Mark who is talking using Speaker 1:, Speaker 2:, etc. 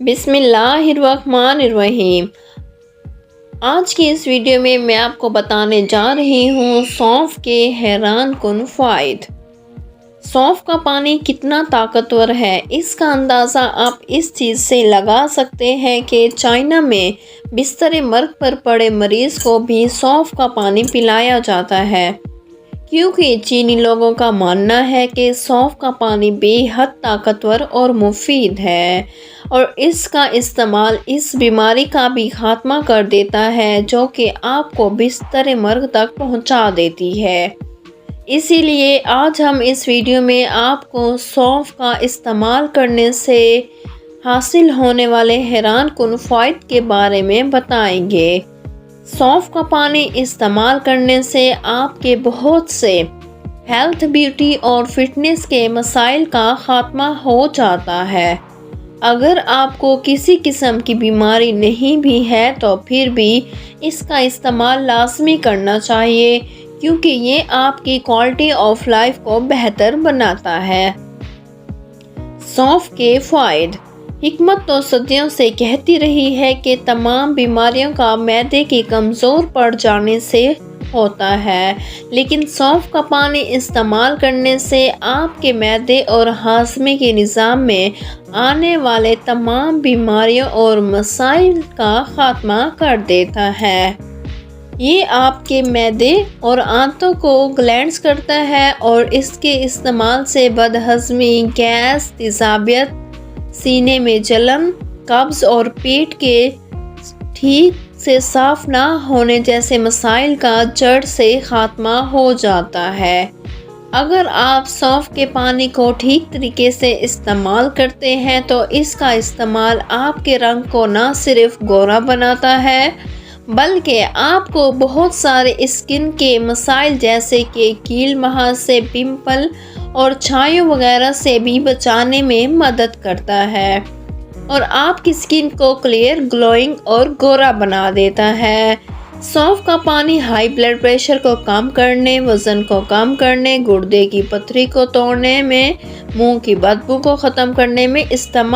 Speaker 1: بسم اللہ الرحمن الرحیم۔ آج کی اس ویڈیو میں آپ کو بتانے جا رہی ہوں سونف کے حیران کن فوائد۔ سونف کا پانی کتنا طاقتور ہے، اس کا اندازہ آپ اس چیز سے لگا سکتے ہیں کہ چائنا میں بستر مرگ پر پڑے مریض کو بھی سونف کا پانی پلایا جاتا ہے، کیونکہ چینی لوگوں کا ماننا ہے کہ سونف کا پانی بے حد طاقتور اور مفید ہے اور اس کا استعمال اس بیماری کا بھی خاتمہ کر دیتا ہے جو کہ آپ کو بستر مرگ تک پہنچا دیتی ہے۔ اسی لیے آج ہم اس ویڈیو میں آپ کو سونف کا استعمال کرنے سے حاصل ہونے والے حیران کن فوائد کے بارے میں بتائیں گے۔ سونف کا پانی استعمال کرنے سے آپ کے بہت سے ہیلتھ، بیوٹی اور فٹنس کے مسائل کا خاتمہ ہو جاتا ہے۔ اگر آپ کو کسی قسم کی بیماری نہیں بھی ہے تو پھر بھی اس کا استعمال لازمی کرنا چاہیے، کیونکہ یہ آپ کی کوالٹی آف لائف کو بہتر بناتا ہے۔ سونف کے فوائد۔ حکمت تو صدیوں سے کہتی رہی ہے کہ تمام بیماریوں کا معدے کے کمزور پڑ جانے سے ہوتا ہے، لیکن سونف کا پانی استعمال کرنے سے آپ کے معدے اور ہاضمے کے نظام میں آنے والے تمام بیماریوں اور مسائل کا خاتمہ کر دیتا ہے۔ یہ آپ کے معدے اور آنتوں کو کلینز کرتا ہے اور اس کے استعمال سے بد ہضمی، گیس، تیزابیت، سینے میں جلن، قبض اور پیٹ کے ٹھیک سے صاف نہ ہونے جیسے مسائل کا جڑ سے خاتمہ ہو جاتا ہے۔ اگر آپ سونف کے پانی کو ٹھیک طریقے سے استعمال کرتے ہیں تو اس کا استعمال آپ کے رنگ کو نہ صرف گورا بناتا ہے بلکہ آپ کو بہت سارے اسکن کے مسائل جیسے کہ کیل، مہاسے، پمپل اور چھائیوں وغیرہ سے بھی بچانے میں مدد کرتا ہے اور آپ کی اسکن کو کلیئر، گلوئنگ اور گورا بنا دیتا ہے۔ سونف کا پانی ہائی بلڈ پریشر کو کم کرنے، وزن کو کم کرنے، گردے کی پتھری کو توڑنے میں، منہ کی بدبو کو ختم کرنے میں استعمال